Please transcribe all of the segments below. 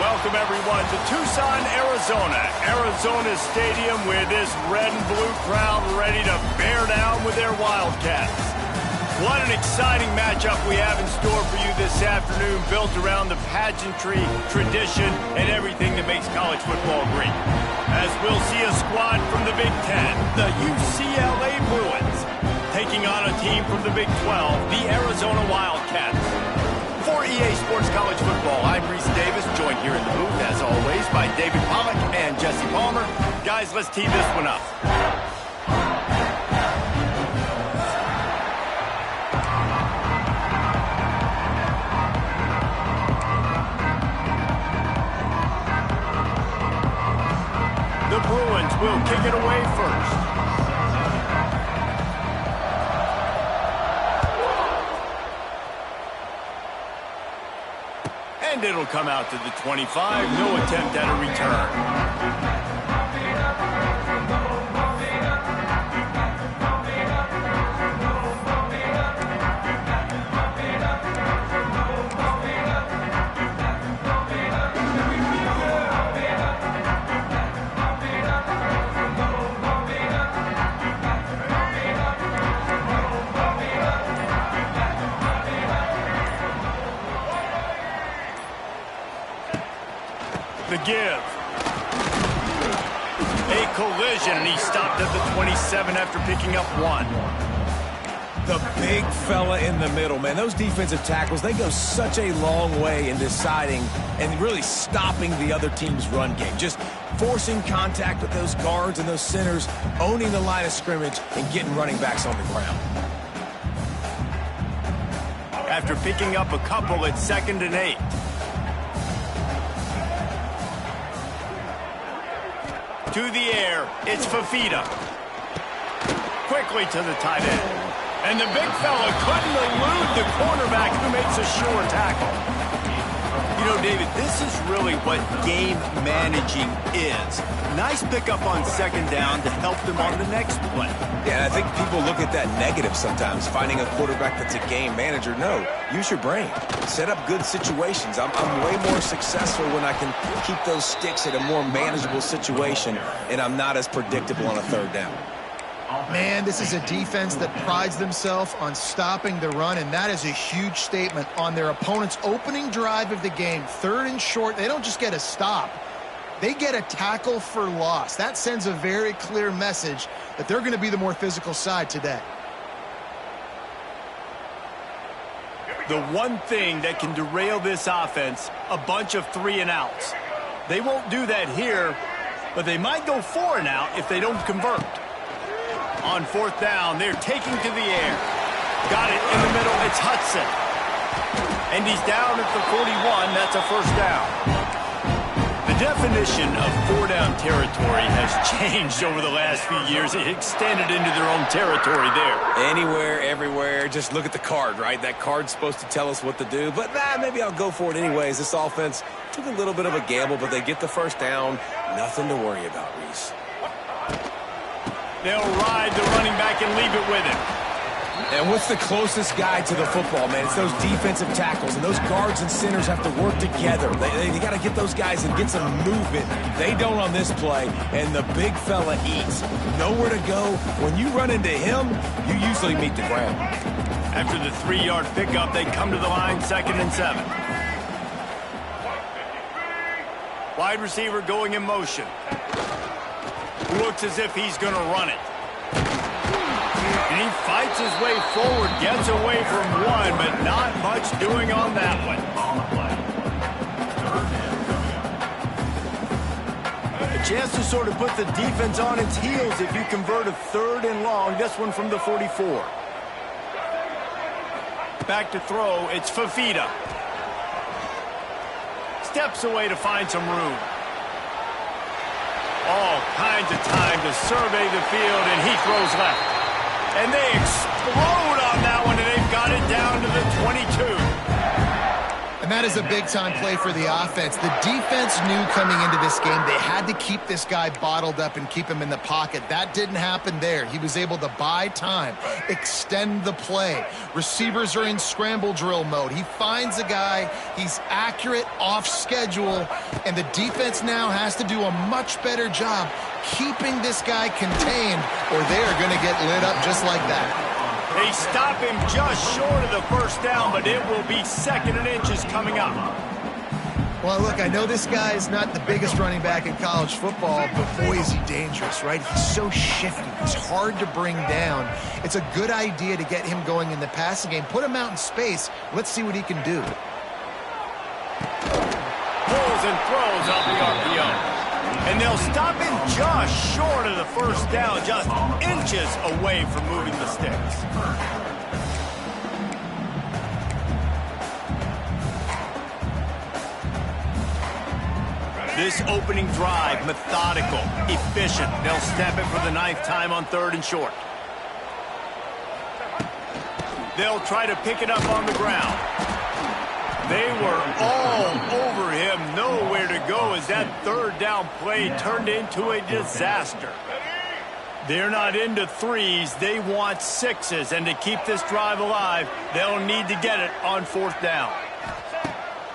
welcome everyone to Tucson, Arizona. Arizona Stadium with this red and blue crowd ready to bear down with their Wildcats. What an exciting matchup we have in store for you this afternoon, built around the pageantry, tradition, and everything that makes college football great. As we'll see a squad from the Big Ten, the UCLA Bruins, taking on a team from the Big 12, the Arizona Wildcats. For EA Sports College Football, I'm Reese Davis, joined here in the booth, as always, by David Pollack and Jesse Palmer. Guys, let's tee this one up. The Bruins will kick it away first. And it'll come out to the 25. No attempt at a return. The give. A collision, and he stopped at the 27 after picking up one. The big fella in the middle, man. Those defensive tackles, they go such a long way in deciding and really stopping the other team's run game. Just forcing contact with those guards and those centers, owning the line of scrimmage, and getting running backs on the ground. After picking up a couple, it's 2nd and 8. To the air, it's Fafita. Quickly to the tight end. And the big fella couldn't elude the cornerback who makes a sure tackle. You know, David, this is really what game managing is. Nice pickup on 2nd down to help them on the next play. Yeah, I think people look at that negative sometimes, finding a quarterback that's a game manager. No, use your brain. Set up good situations. I'm way more successful when I can keep those sticks at a more manageable situation, and I'm not as predictable on a 3rd down. Man, this is a defense that prides themselves on stopping the run, and that is a huge statement on their opponent's opening drive of the game. 3rd and short, they don't just get a stop. They get a tackle for loss. That sends a very clear message that they're going to be the more physical side today. The one thing that can derail this offense, a bunch of 3 and outs. They won't do that here, but they might go 4 and out if they don't convert. On 4th down, they're taking to the air. Got it in the middle, it's Hudson. And he's down at the 41, that's a 1st down. The definition of 4-down territory has changed over the last few years. It extended into their own territory there. Anywhere, everywhere, just look at the card, right? That card's supposed to tell us what to do, but maybe I'll go for it anyways. This offense took a little bit of a gamble, but they get the 1st down. Nothing to worry about, Reese. They'll ride the running back and leave it with him. And what's the closest guy to the football, man? It's those defensive tackles, and those guards and centers have to work together. They got to get those guys and get some movement. They don't on this play, and the big fella eats. Nowhere to go. When you run into him, you usually meet the ground. After the 3-yard pickup, they come to the line, 2nd and 7. Wide receiver going in motion. Looks as if he's going to run it. And he fights his way forward, gets away from one, but not much doing on that one. A chance to sort of put the defense on its heels if you convert a 3rd and long, this one from the 44. Back to throw, it's Fafita. Steps away to find some room. All kinds of time to survey the field, and he throws left. And they explode on that one, and they've got it down to the 22. And that is a big-time play for the offense. The defense knew coming into this game they had to keep this guy bottled up and keep him in the pocket. That didn't happen there. He was able to buy time, extend the play. Receivers are in scramble drill mode. He finds a guy, he's accurate, off schedule, and the defense now has to do a much better job keeping this guy contained, or they are going to get lit up just like that. They stop him just short of the first down, but it will be 2nd and inches coming up. Well, look, I know this guy is not the biggest running back in college football, but boy, is he dangerous, right? He's so shifty. He's hard to bring down. It's a good idea to get him going in the passing game. Put him out in space. Let's see what he can do. Pulls and throws off the RPO. And they'll stop him just short of the first down, just inches away from moving the sticks. This opening drive, methodical, efficient. They'll snap it for the 9th time on 3rd and short. They'll try to pick it up on the ground. They were all over him, nowhere to go as that 3rd down play turned into a disaster. They're not into 3s, they want 6s, and to keep this drive alive, they'll need to get it on 4th down.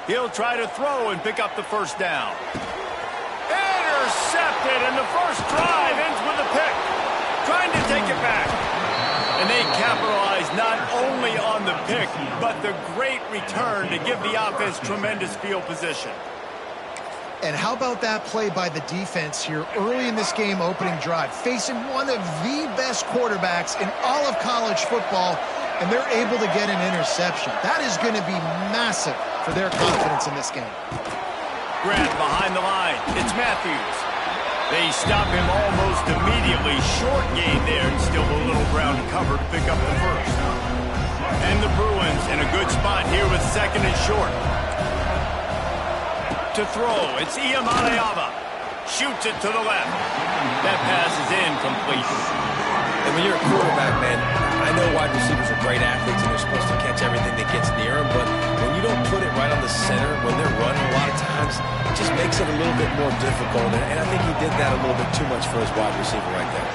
He'll try to throw and pick up the first down. Intercepted, and the first drive ends with a pick. Trying to take it back. And they capitalize not only on the pick, but the great return to give the offense tremendous field position. And how about that play by the defense here early in this game opening drive, facing one of the best quarterbacks in all of college football, and they're able to get an interception. That is going to be massive for their confidence in this game. Grant behind the line. It's Matthews. They stop him almost immediately. Short gain there, and still a little ground to cover to pick up the first. And the Bruins in a good spot here with 2nd and short. To throw, it's Iamaleava. Shoots it to the left. That pass is incomplete. And when you're a quarterback, man, I know wide receivers are great athletes and they're supposed to catch everything that gets near them, but when you don't put it right on the center, when they're running a lot of times, it just makes it a little bit more difficult. And I think he did that a little bit too much for his wide receiver right there.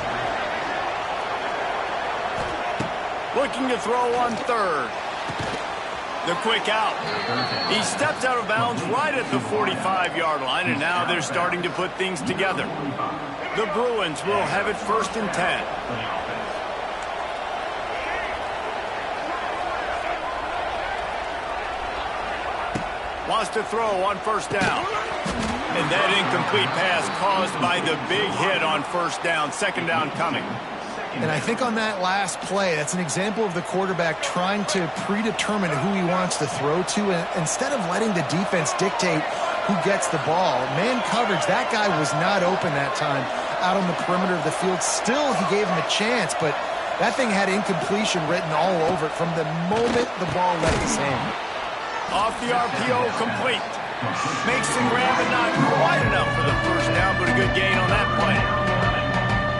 Looking to throw on 3rd. The quick out. He steps out of bounds right at the 45-yard line, and now they're starting to put things together. The Bruins will have it 1st and 10. Wants to throw on 1st down. And that incomplete pass caused by the big hit on 1st down. 2nd down coming. And I think on that last play, that's an example of the quarterback trying to predetermine who he wants to throw to, and instead of letting the defense dictate who gets the ball. Man coverage, that guy was not open that time out on the perimeter of the field. Still, he gave him a chance, but that thing had incompletion written all over it from the moment the ball left his hand. Off the RPO, complete. Makes the grab and not quite enough for the first down, but a good gain on that play.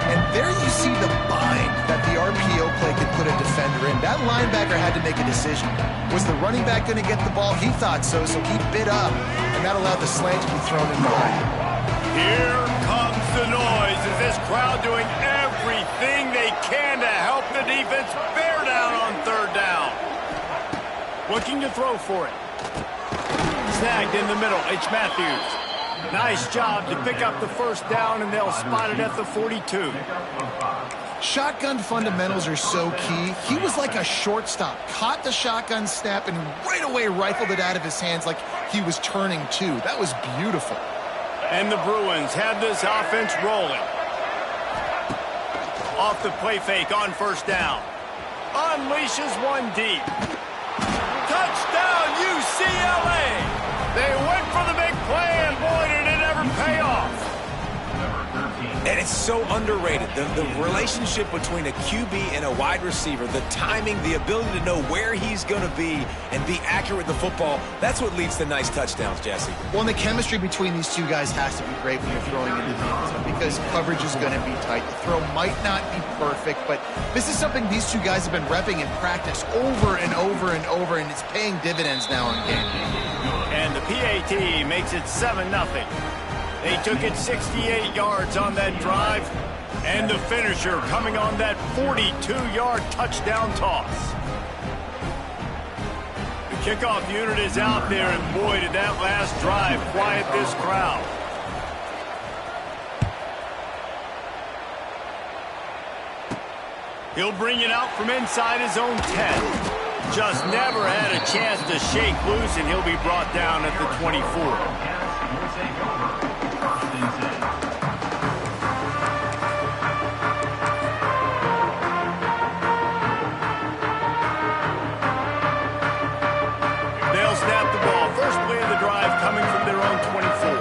And there you see the bind that the RPO play could put a defender in. That linebacker had to make a decision. Was the running back going to get the ball? He thought so, so he bit up, and that allowed the slant to be thrown in behind. Here comes the noise as this crowd doing everything they can to help the defense bear down on 3rd down. Looking to throw for it. Snagged in the middle. It's Matthews. Nice job to pick up the first down, and they'll spot it at the 42. Shotgun fundamentals are so key. He was like a shortstop. Caught the shotgun snap and right away rifled it out of his hands like he was turning two. That was beautiful. And the Bruins have this offense rolling. Off the play fake on 1st down. Unleashes one deep. Touchdown, UCLA! They went for the big play, and boy, did it ever pay off. And it's so underrated. The relationship between a QB and a wide receiver, the timing, the ability to know where he's going to be and be accurate with the football, that's what leads to nice touchdowns, Jesse. Well, and the chemistry between these two guys has to be great when you're throwing into the end zone because coverage is going to be tight. The throw might not be perfect, but this is something these two guys have been repping in practice over and over and over, and it's paying dividends now in game. And the PAT makes it 7-0. They took it 68 yards on that drive, and the finisher coming on that 42-yard touchdown toss. The kickoff unit is out there, and boy, did that last drive quiet this crowd. He'll bring it out from inside his own 10. Just never had a chance to shake loose, and he'll be brought down at the 24. Snap the ball. First play of the drive coming from their own 24.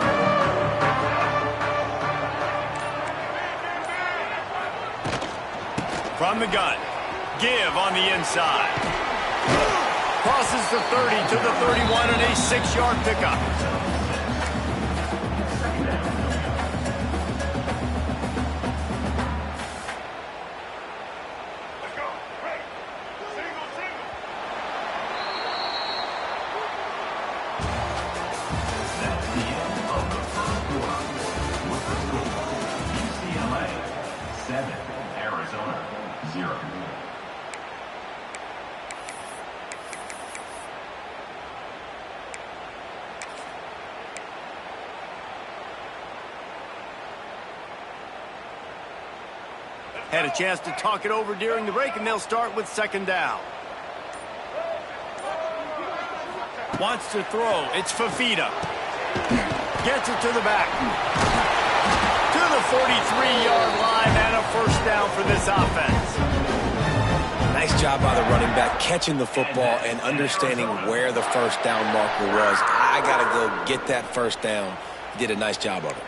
From the gun. Give on the inside. Crosses the 30 to the 31 and a 6-yard pickup. Had a chance to talk it over during the break, and they'll start with second down. Wants to throw. It's Fafita. Gets it to the back. To the 43-yard line and a first down for this offense. Nice job by the running back catching the football and understanding where the first down marker was. I got to go get that first down. He did a nice job of it.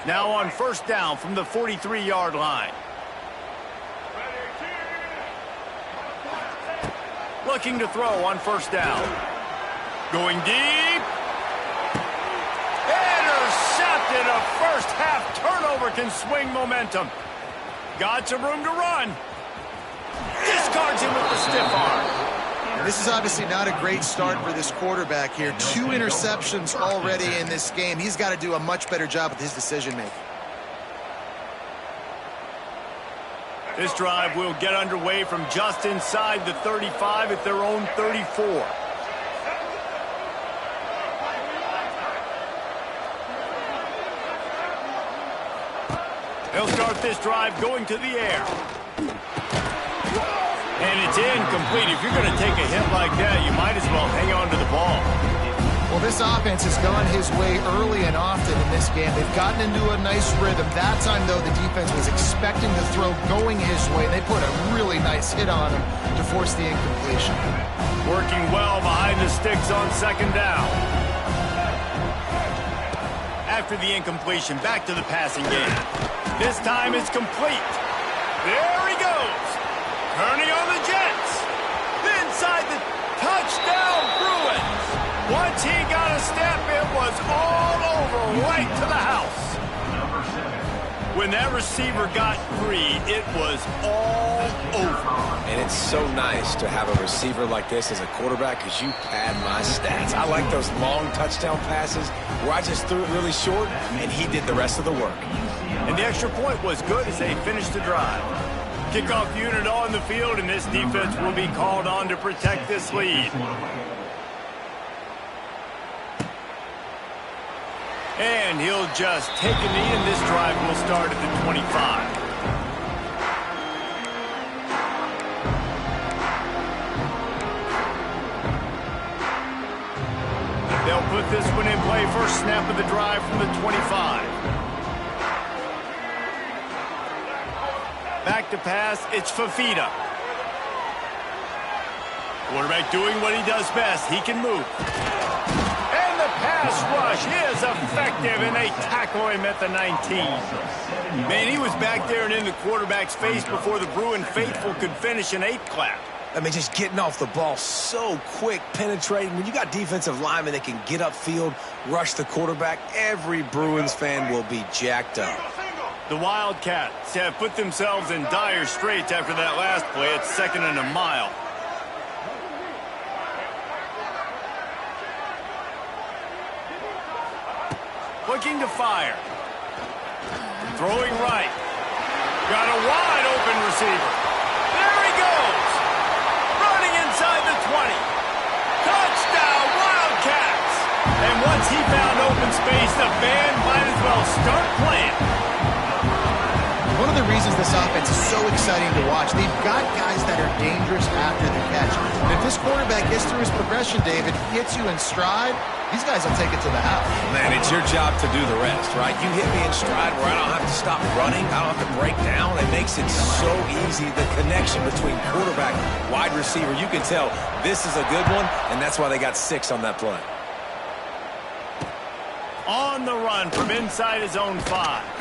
Now on first down from the 43-yard line. Looking to throw on first down. Going deep. Intercepted. A first half turnover can swing momentum. Got some room to run. Discards him with the stiff arm. This is obviously not a great start for this quarterback here. 2 interceptions already in this game. He's got to do a much better job with his decision-making. This drive will get underway from just inside the 35 at their own 34. They'll start this drive going to the air. And it's incomplete. If you're going to take a hit like that, you might as well hang on to the ball. Well, this offense has gone his way early and often in this game. They've gotten into a nice rhythm. That time, though, the defense was expecting the throw going his way. They put a really nice hit on him to force the incompletion. Working well behind the sticks on second down. After the incompletion, back to the passing game. This time it's complete. There he goes. Turning on the Jets. Inside the touchdown Bruins. Once he got a step, it was all over right to the house. When that receiver got free, it was all over. And it's so nice to have a receiver like this as a quarterback because you pad my stats. I like those long touchdown passes where I just threw it really short and he did the rest of the work. And the extra point was good as they finished the drive. Kickoff unit on the field, and this defense will be called on to protect this lead. And he'll just take a knee, and this drive will start at the 25. They'll put this one in play. First snap of the drive from the 25. Back to pass, it's Fafita. Quarterback doing what he does best. He can move. And the pass rush is effective, and they tackle him at the 19. Man, he was back there and in the quarterback's face before the Bruin faithful could finish an 8 clap. I mean, just getting off the ball so quick, penetrating. When you got defensive linemen that can get upfield, rush the quarterback, every Bruins fan will be jacked up. The Wildcats have put themselves in dire straits after that last play. It's 2nd and a mile. Looking to fire. Throwing right. Got a wide open receiver. There he goes. Running inside the 20. Touchdown, Wildcats. And once he found open space, the band might as well start playing. One of the reasons this offense is so exciting to watch, they've got guys that are dangerous after the catch. And if this quarterback gets through his progression, David, hits you in stride, these guys will take it to the house. Man, it's your job to do the rest, right? You hit me in stride where I don't have to stop running. I don't have to break down. It makes it so easy. The connection between quarterback, wide receiver, you can tell this is a good one, and that's why they got 6 on that play. On the run from inside his own 5.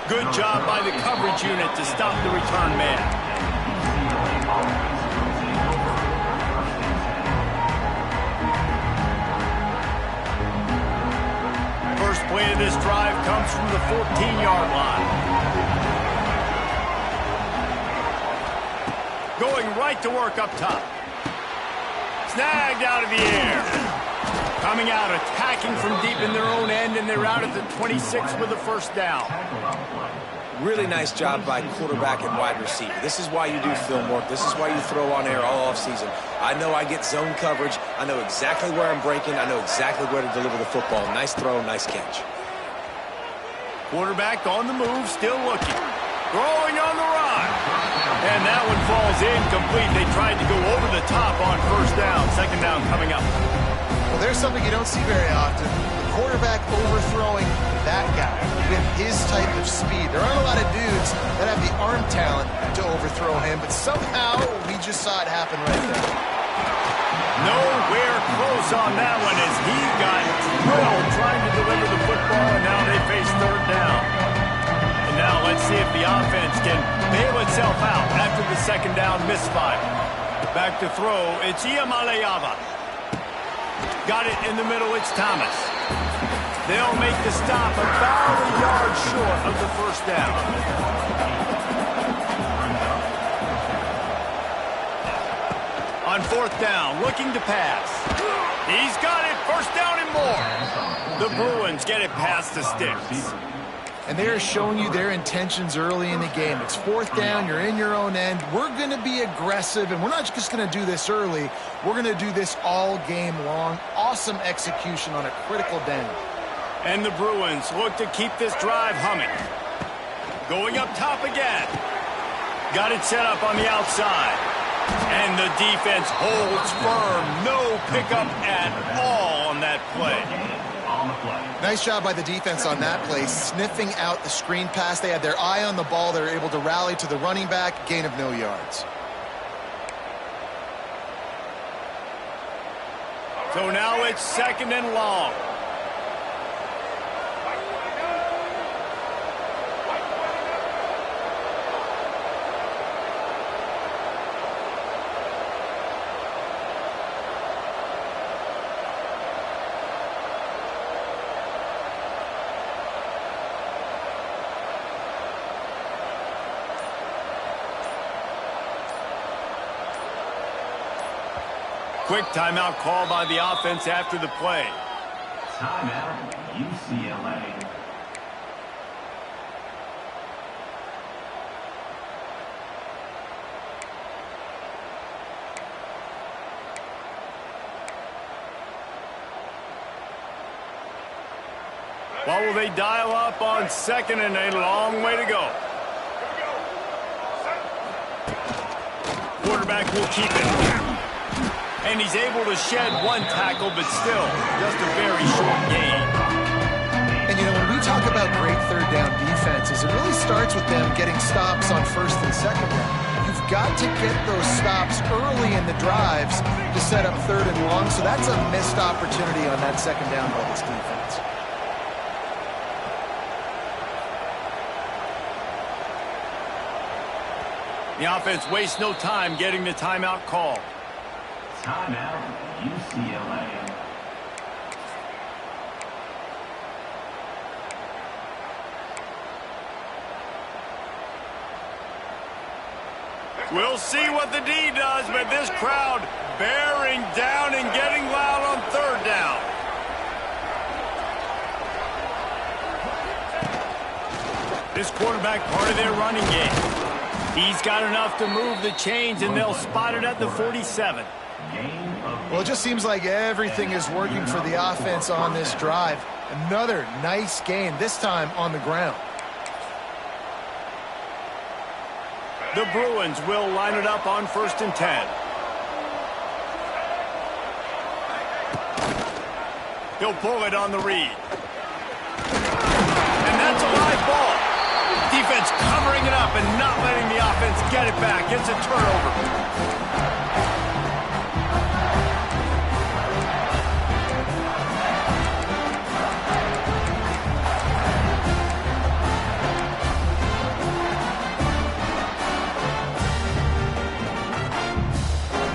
Good job by the coverage unit to stop the return man. First play of this drive comes from the 14-yard line. Going right to work up top. Snagged out of the air. Coming out, attacking from deep in their own end, and they're out at the 26 with a first down. Really nice job by quarterback and wide receiver. This is why you do film work. This is why you throw on air all offseason. I know I get zone coverage. I know exactly where I'm breaking. I know exactly where to deliver the football. Nice throw, nice catch. Quarterback on the move, still looking. Throwing on the run. And that one falls incomplete. They tried to go over the top on first down. 2nd down coming up. Well, there's something you don't see very often. The quarterback overthrowing that guy with his type of speed. There aren't a lot of dudes that have the arm talent to overthrow him, but somehow we just saw it happen right there. Nowhere close on that one as he got drilled trying to deliver the football, and now they face 3rd down. And now let's see if the offense can bail itself out after the 2nd down misfire. Back to throw, it's Iamaleava. Got it in the middle, it's Thomas. They'll make the stop about a yard short of the first down. On 4th down, looking to pass. He's got it, 1st down and more. The Bruins get it past the sticks. And they are showing you their intentions early in the game. It's 4th down, you're in your own end. We're going to be aggressive, and we're not just going to do this early. We're going to do this all game long. Awesome execution on a critical down. And the Bruins look to keep this drive humming. Going up top again. Got it set up on the outside. And the defense holds firm. No pickup at all on that play. Nice job by the defense on that play, sniffing out the screen pass. They had their eye on the ball. They were able to rally to the running back, gain of no yards. So now it's 2nd and long. Quick timeout call by the offense after the play. Timeout, UCLA. Well, will they dial up on 2nd and a long way to go? Quarterback will keep it. And he's able to shed one tackle, but still just a very short gain. And, you know, when we talk about great 3rd down defenses, it really starts with them getting stops on 1st and 2nd down. You've got to get those stops early in the drives to set up 3rd and long, so that's a missed opportunity on that 2nd down by this defense. The offense wastes no time getting the timeout call. Timeout, UCLA. We'll see what the D does, but this crowd bearing down and getting loud on 3rd down. This quarterback part of their running game. He's got enough to move the chains, and they'll spot it at the 47. Well, it just seems like everything is working for the offense on this drive. Another nice game, this time on the ground. The Bruins will line it up on 1st and 10. He'll pull it on the read. And that's a live ball. Defense covering it up and not letting the offense get it back. It's a turnover.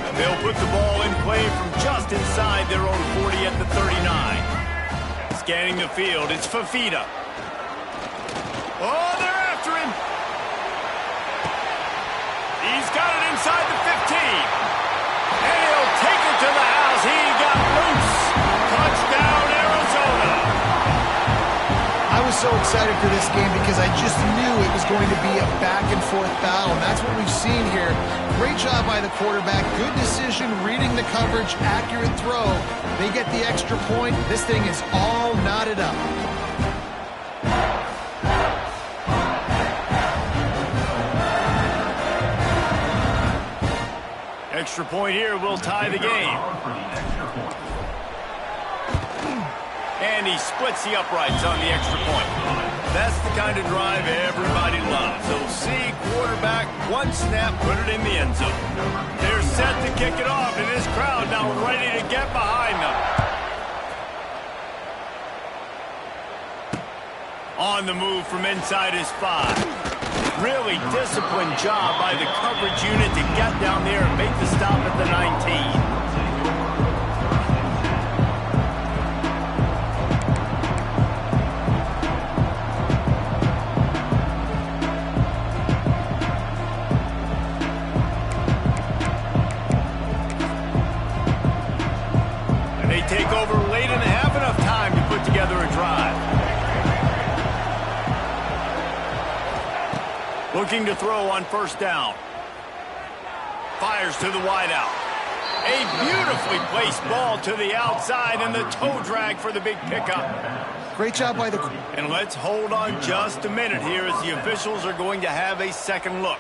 And they'll put the ball in play from just inside their own 40 at the 39. Scanning the field, it's Fafita. Oh, they're after him. He's got it inside the 15. And he'll take it to the house. He got loose. Touchdown, Arizona. I was so excited for this game because I just knew it was going to be a back-and-forth battle, and that's what we've seen here. Great job by the quarterback. Good decision, reading the coverage, accurate throw. They get the extra point. This thing is all knotted up. Extra point here will tie the game. And he splits the uprights on the extra point. That's the kind of drive everybody loves. So see quarterback, one snap, put it in the end zone. They're set to kick it off, and this crowd now ready to get behind them. On the move from inside his 5. Really disciplined job by the coverage unit to get down there and make the stop at the 19. And they take over late in the half, enough time to put together a drive. Looking to throw on 1st down. Fires to the wideout. A beautifully placed ball to the outside, and the toe drag for the big pickup. Great job by the... And let's hold on just a minute here as the officials are going to have a second look.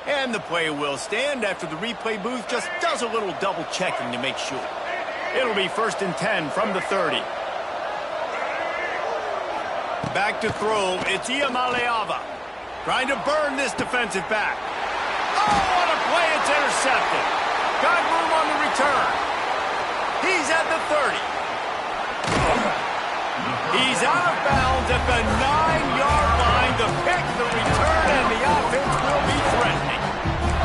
And the play will stand after the replay booth just does a little double checking to make sure. It'll be 1st and 10 from the 30. Back to throw, it's Iamaleava. Trying to burn this defensive back. Oh, what a play, it's intercepted. Got room on the return. He's at the 30. He's out of bounds at the 9-yard line. The pick, the return, and the offense will be threatening.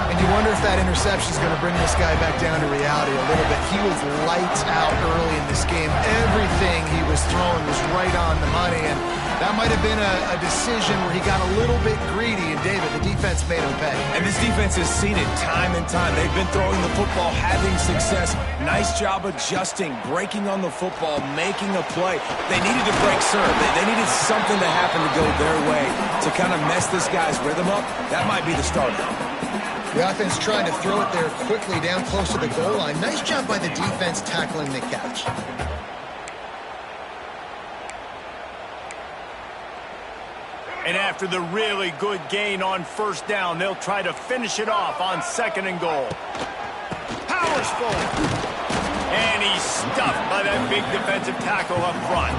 And you wonder if that interception is going to bring this guy back down to reality a little bit. He was lights out early in this game. Everything he was throwing was right on the money, and that might have been a decision where he got a little bit greedy, and David, the defense made him pay. And this defense has seen it time and time. They've been throwing the football, having success. Nice job adjusting, breaking on the football, making a play. They needed to break serve. They needed something to happen to go their way to kind of mess this guy's rhythm up. That might be the starter. The offense trying to throw it there quickly down close to the goal line. Nice job by the defense tackling the catch. And after the really good gain on 1st down, they'll try to finish it off on 2nd and goal. Powers forward. And he's stuffed by that big defensive tackle up front.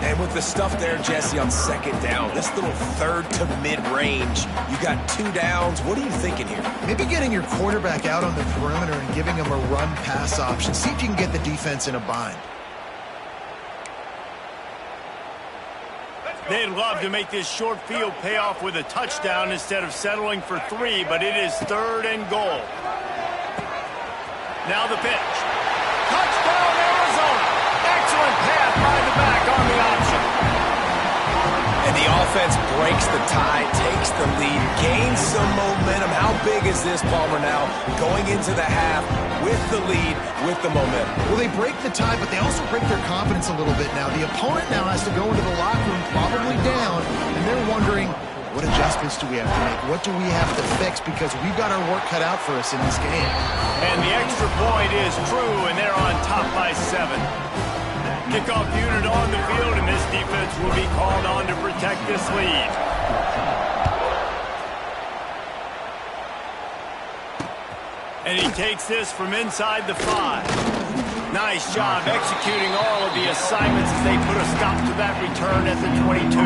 And with the stuff there, Jesse, on second down, this little third to mid-range, you got 2 downs. What are you thinking here? Maybe getting your quarterback out on the perimeter and giving him a run-pass option. See if you can get the defense in a bind. They'd love to make this short field pay off with a touchdown instead of settling for 3, but it is 3rd and goal. Now the pitch. Touchdown, Arizona. Excellent pass by the back on the option. And the offense breaks the tie, takes the lead, gains some momentum. How big is this, Palmer, now going into the half with the lead, with the momentum? Well, they break the tie, but they also break their confidence a little bit now. The opponent now has to go into the locker room probably down, and they're wondering, what adjustments do we have to make? What do we have to fix? Because we've got our work cut out for us in this game. And the extra point is true, and they're on top by 7. Kickoff unit on the field, and this defense will be called on to protect this lead. And he takes this from inside the 5. Nice job executing all of the assignments as they put a stop to that return at the 22.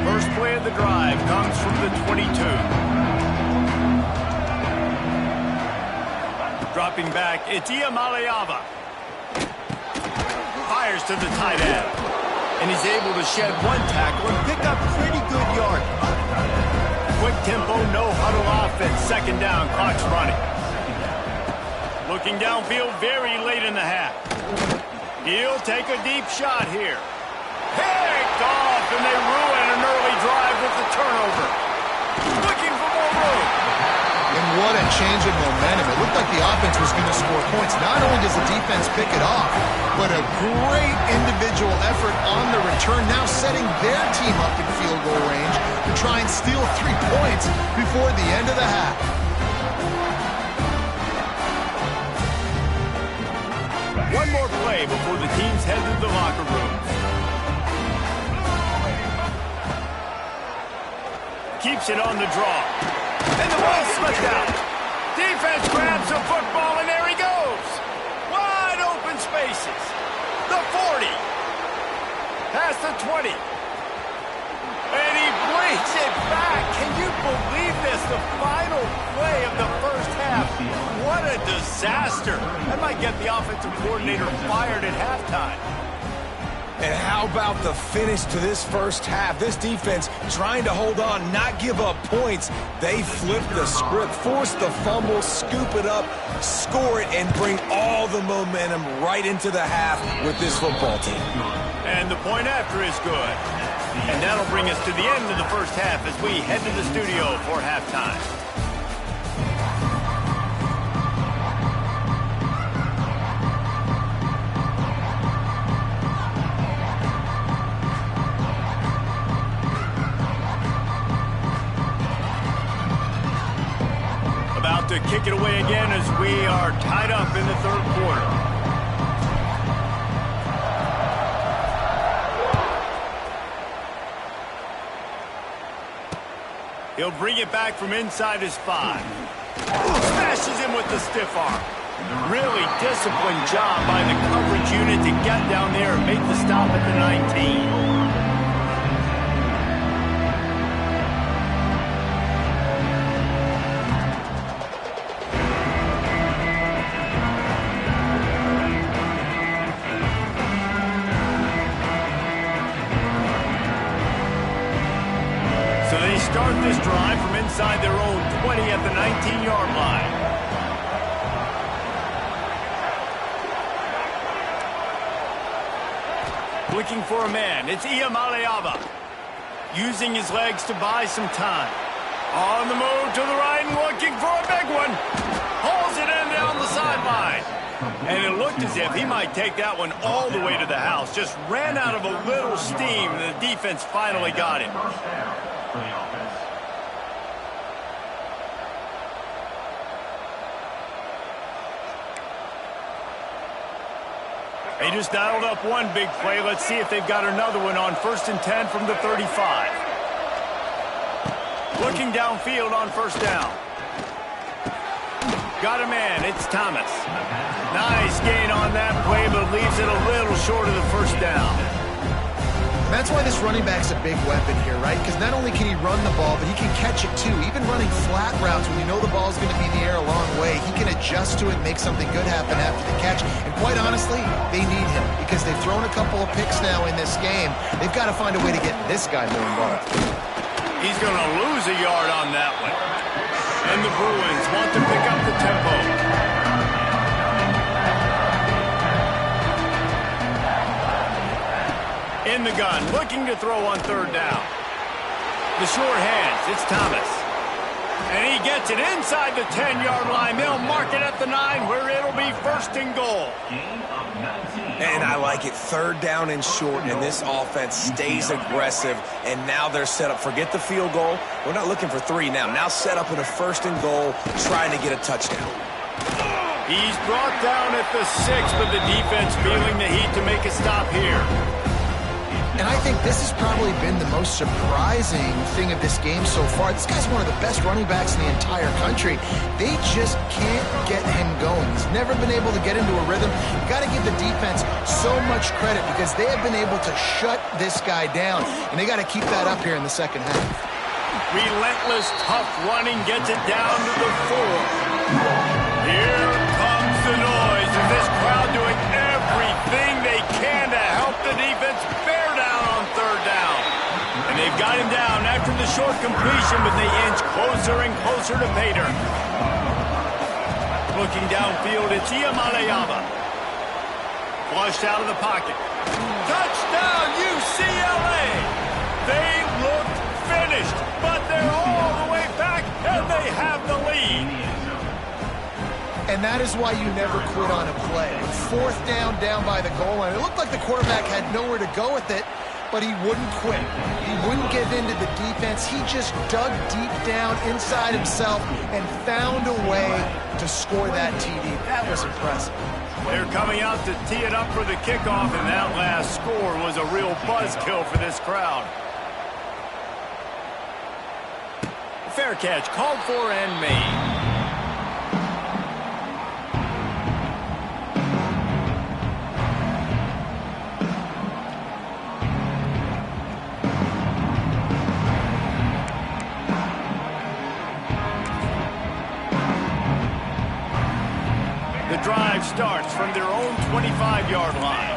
First play of the drive comes from the 22. Dropping back, it's Iamaleava. Fires to the tight end. And he's able to shed 1 tackle and pick up pretty good yardage. Quick tempo, no huddle offense. Second down, clock's running. Looking downfield very late in the half. He'll take a deep shot here. Picked off, and they ruin an early drive with the turnover. Looking for more room. And what a change in momentum. It looked like the offense was going to score points. Not only does the defense pick it off, but a great individual effort on the return, now setting their team up in field goal range to try and steal 3 points before the end of the half. One more play before the teams head to the locker rooms. Keeps it on the draw. And the ball slipped out. Defense grabs the football, and there he goes. Wide open spaces. The 40. Past the 20. And he brings it back. Can you believe this? The final play of the first half. What a disaster. That might get the offensive coordinator fired at halftime. And how about the finish to this first half? This defense trying to hold on, not give up points. They flip the script, force the fumble, scoop it up, score it, and bring all the momentum right into the half with this football team. And the point after is good. And that'll bring us to the end of the first half as we head to the studio for halftime. To kick it away again as we are tied up in the 3rd quarter. He'll bring it back from inside his 5. Smashes him with the stiff arm. Really disciplined job by the coverage unit to get down there and make the stop at the 19. Start this drive from inside their own 20 at the 19-yard line. Looking for a man. It's Iamaleava. Using his legs to buy some time. On the move to the right and looking for a big one. Pulls it in down the sideline. And it looked as if he might take that one all the way to the house. Just ran out of a little steam, and the defense finally got him. They just dialed up one big play. Let's see if they've got another one on 1st and 10 from the 35. Looking downfield on 1st down. Got a man. It's Thomas. Nice gain on that play, but leaves it a little short of the 1st down. That's why this running back's a big weapon here, right? Because not only can he run the ball, but he can catch it too. Even running flat routes when you know the ball's going to be in the air a long way, he can adjust to it and make something good happen after the catch. And quite honestly, they need him because they've thrown a couple of picks now in this game. They've got to find a way to get this guy more involved. He's going to lose a yard on that one. And the Bruins want to pick up the tempo. In the gun, looking to throw on 3rd down. The short hands, it's Thomas. And he gets it inside the 10-yard line. They'll mark it at the 9 where it'll be 1st and goal. And I like it. 3rd down and short, and this offense stays aggressive. And now they're set up. Forget the field goal. We're not looking for 3 now. Now set up in a 1st and goal, trying to get a touchdown. He's brought down at the 6, but the defense feeling the heat to make a stop here. And I think this has probably been the most surprising thing of this game so far. This guy's one of the best running backs in the entire country. They just can't get him going. He's never been able to get into a rhythm. You got to give the defense so much credit because they have been able to shut this guy down. And they got to keep that up here in the 2nd half. Relentless, tough running gets it down to the 4. Here comes the noise. Is this crowd doing everything they can to help the defense bear down on 3rd down? And they've got him down after the short completion, but they inch closer and closer to Pater. Looking downfield, it's Iamaleava. Flushed out of the pocket. Touchdown, UCLA! They look finished, but they're all the way back, and they have the lead. And that is why you never quit on a play. 4th down by the goal line. It looked like the quarterback had nowhere to go with it, but he wouldn't quit. He wouldn't give in to the defense. He just dug deep down inside himself and found a way to score that TD. That was impressive. They're coming out to tee it up for the kickoff, and that last score was a real buzzkill for this crowd. Fair catch called for and made. The drive starts from their own 25-yard line.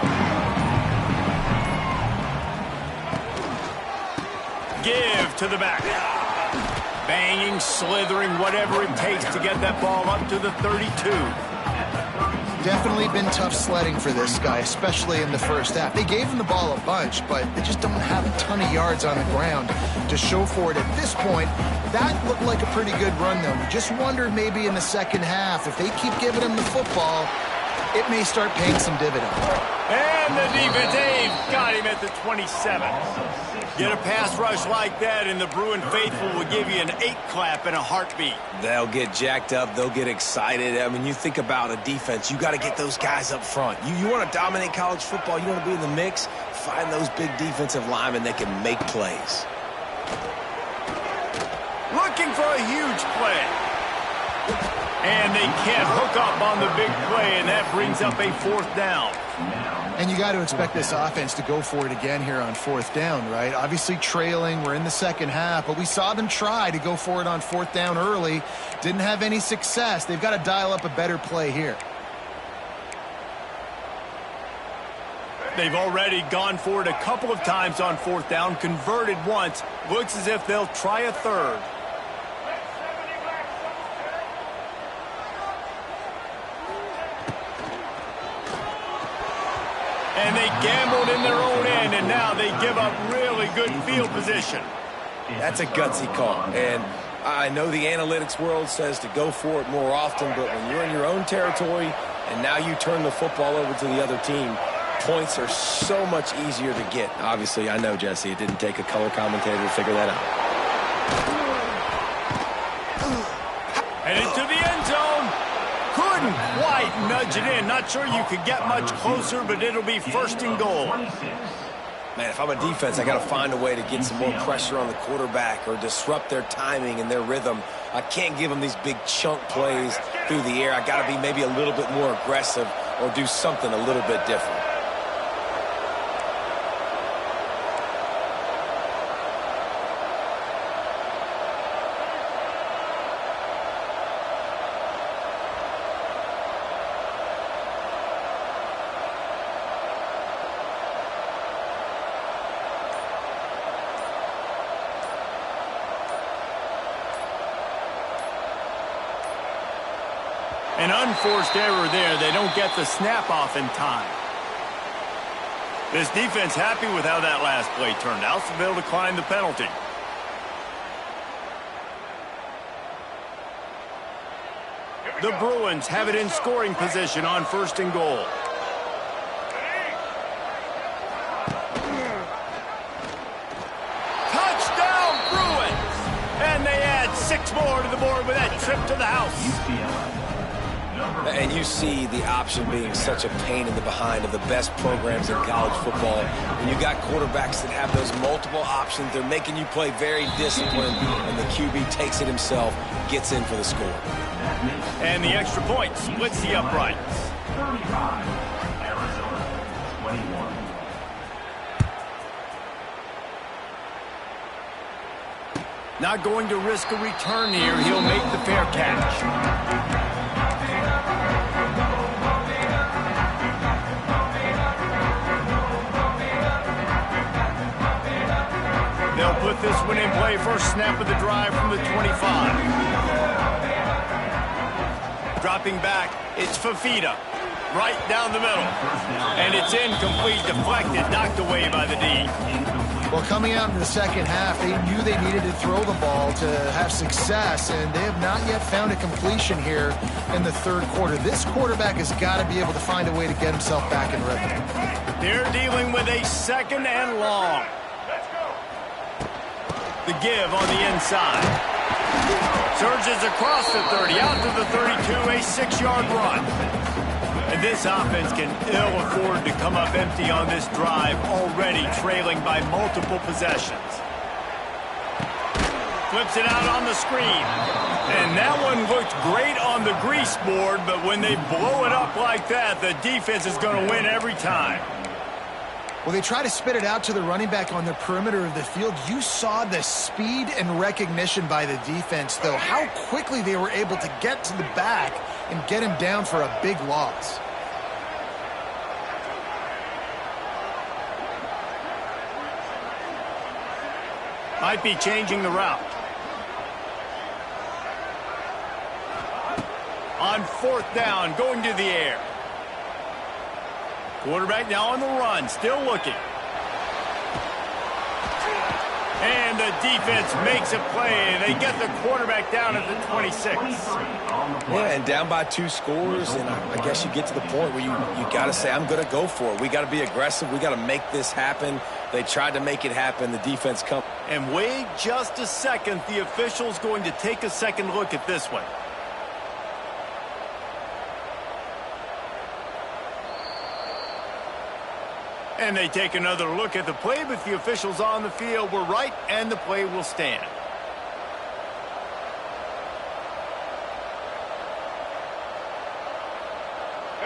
Give to the back. Banging, slithering, whatever it takes to get that ball up to the 32. Definitely been tough sledding for this guy, especially in the 1st half. They gave him the ball a bunch, but they just don't have a ton of yards on the ground to show for it at this point. That looked like a pretty good run, though. You just wonder maybe in the 2nd half, if they keep giving him the football, it may start paying some dividends. And the defense, they've got him at the 27. Get a pass rush like that, and the Bruin faithful will give you an 8-clap and a heartbeat. They'll get jacked up. They'll get excited. I mean, you think about a defense, you got to get those guys up front. You want to dominate college football, you want to be in the mix, find those big defensive linemen that can make plays. Looking for a huge play. And they can't hook up on the big play, and that brings up a 4th down. And you got to expect this offense to go for it again here on 4th down, right? Obviously trailing, we're in the 2nd half, but we saw them try to go for it on 4th down early. Didn't have any success. They've got to dial up a better play here. They've already gone for it a couple of times on 4th down, converted once. Looks as if they'll try a 3rd. And they gambled in their own end, and now they give up really good field position. That's a gutsy call. And I know the analytics world says to go for it more often, but when you're in your own territory and now you turn the football over to the other team, points are so much easier to get. Obviously, I know, Jesse, it didn't take a color commentator to figure that out. And into the end zone. Could Couldn't quite nudge it in. Not sure you could get much closer, but it'll be first and goal. Man, if I'm a defense, I got to find a way to get some more pressure on the quarterback or disrupt their timing and their rhythm. I can't give them these big chunk plays through the air. I got to be maybe a little bit more aggressive or do something a little bit different. An unforced error there. They don't get the snap off in time. This defense happy with how that last play turned out, so they'll decline the penalty. The Bruins have it in scoring position on first and goal. Touchdown, Bruins! And they add 6 more to the board with that trip to the house. And you see the option being such a pain in the behind of the best programs in college football. When you got quarterbacks that have those multiple options, they're making you play very disciplined, and the QB takes it himself, gets in for the score. And the extra point splits the uprights. 35, Arizona, 21. Not going to risk a return here. He'll make the fair catch. They'll put this one in play. First snap of the drive from the 25. Dropping back, it's Fafita. Right down the middle. And it's incomplete, deflected, knocked away by the D. Well, coming out in the second half, they knew they needed to throw the ball to have success, and they have not yet found a completion here in the third quarter. This quarterback has got to be able to find a way to get himself back in rhythm. They're dealing with a second and long. The give on the inside. Surges across the 30, out to the 32, a 6-yard run. And this offense can ill afford to come up empty on this drive, already trailing by multiple possessions. Flips it out on the screen. And that one looked great on the grease board, but when they blow it up like that, the defense is going to win every time. Well, they try to spit it out to the running back on the perimeter of the field. You saw the speed and recognition by the defense, though, how quickly they were able to get to the back and get him down for a big loss. Might be changing the route. On fourth down, going to the air. Quarterback now on the run, still looking. And the defense makes a play. They get the quarterback down at the 26. Yeah, and down by 2 scores, and I guess you get to the point where you got to say, I'm going to go for it. We got to be aggressive. We got to make this happen. They tried to make it happen. The defense come. And wait just a second. The official's going to take a second look at this one. And they take another look at the play, but the officials on the field were right, and the play will stand.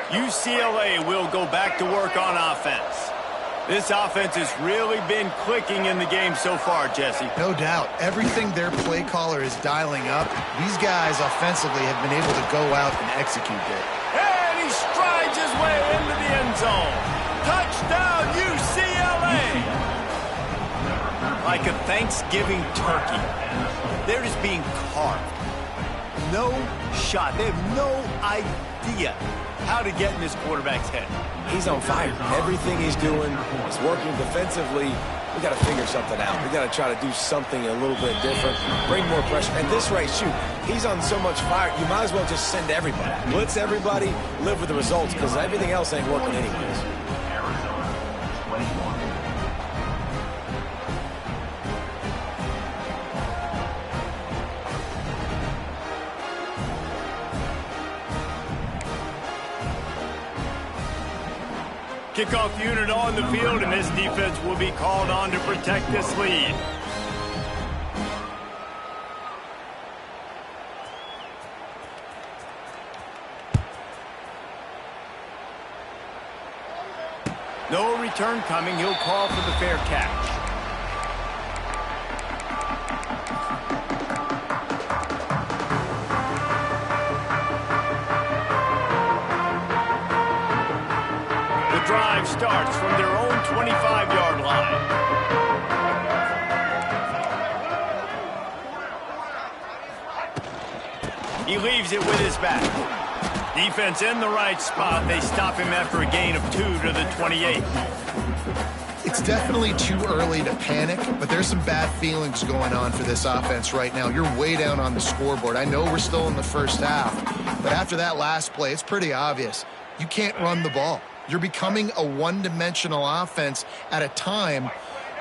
UCLA will go back to work on offense. This offense has really been clicking in the game so far, Jesse. No doubt. Everything their play caller is dialing up, these guys offensively have been able to go out and execute it. And he strides his way into the end zone. Touchdown, UCLA! Like a Thanksgiving turkey, they're just being carved. No shot. They have no idea how to get in this quarterback's head. He's on fire. Everything he's doing is working defensively. We got to figure something out. We got to try to do something a little bit different, bring more pressure. At this rate, shoot, he's on so much fire, you might as well just send everybody. Blitz everybody, live with the results, because everything else ain't working anyways. Arizona, 21. Kickoff unit on the field, and this defense will be called on to protect this lead. No return coming. He'll call for the fair catch. The drive starts from their own 25-yard line. He leaves it with his back. Defense in the right spot. They stop him after a gain of 2 to the 28. It's definitely too early to panic, but there's some bad feelings going on for this offense right now. You're way down on the scoreboard. I know we're still in the first half, but after that last play, it's pretty obvious. You can't run the ball. You're becoming a one-dimensional offense at a time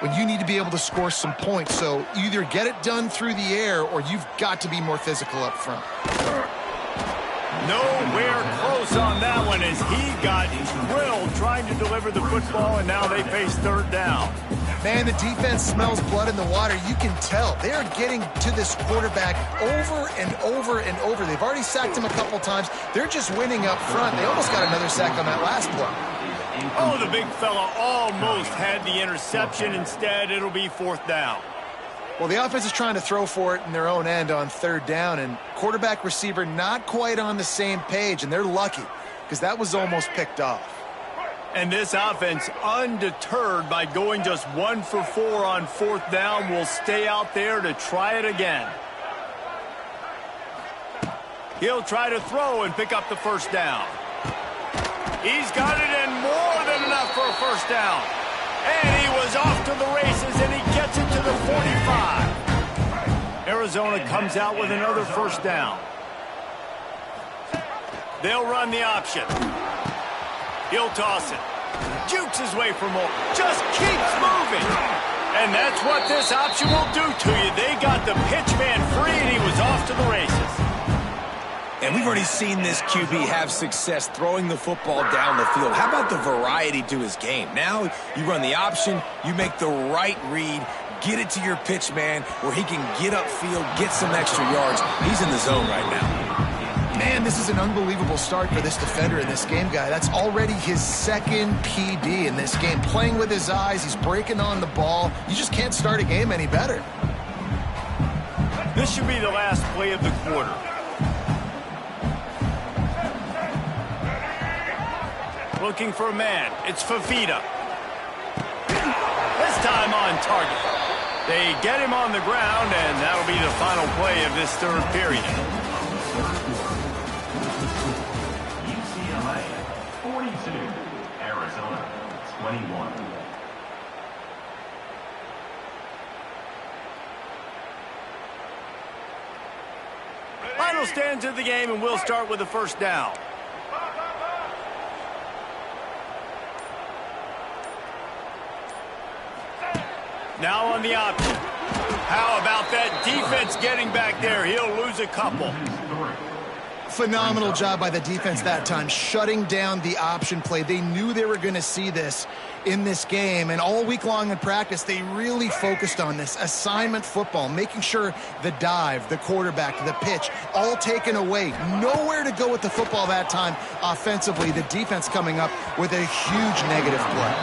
when you need to be able to score some points. So you either get it done through the air or you've got to be more physical up front. Nowhere close on that one as he got drilled trying to deliver the football, and now they face third down. Man, the defense smells blood in the water. You can tell. They are getting to this quarterback over and over and over. They've already sacked him a couple times. They're just winning up front. They almost got another sack on that last play. Oh, the big fella almost had the interception. Instead, it'll be fourth down. Well, the offense is trying to throw for it in their own end on third down, and quarterback receiver not quite on the same page, and they're lucky because that was almost picked off. And this offense, undeterred by going just 1 for 4 on fourth down, will stay out there to try it again. He'll try to throw and pick up the first down. He's got it in more than enough for a first down. And he was off to the races, and he gets it to the 45. Arizona comes out with another first down. They'll run the option. He'll toss it. Jukes his way for more. Just keeps moving. And that's what this option will do to you. They got the pitch man free, and he was off to the races. And we've already seen this QB have success throwing the football down the field. How about the variety to his game? Now you run the option, you make the right read, get it to your pitch man where he can get upfield, get some extra yards. He's in the zone right now. Man, this is an unbelievable start for this defender in this game, guy. That's already his second PD in this game. Playing with his eyes, he's breaking on the ball. You just can't start a game any better. This should be the last play of the quarter. Looking for a man. It's Fafita. This time on target. They get him on the ground, and that'll be the final play of this third period. UCLA 42, Arizona 21. Final stands of the game, and we'll start with the first down. Now on the option. How about that defense getting back there? He'll lose a couple. Phenomenal job by the defense that time, shutting down the option play. They knew they were going to see this in this game, and all week long in practice, they really focused on this assignment football, making sure the dive, the quarterback, the pitch, all taken away. Nowhere to go with the football that time offensively. The defense coming up with a huge negative play.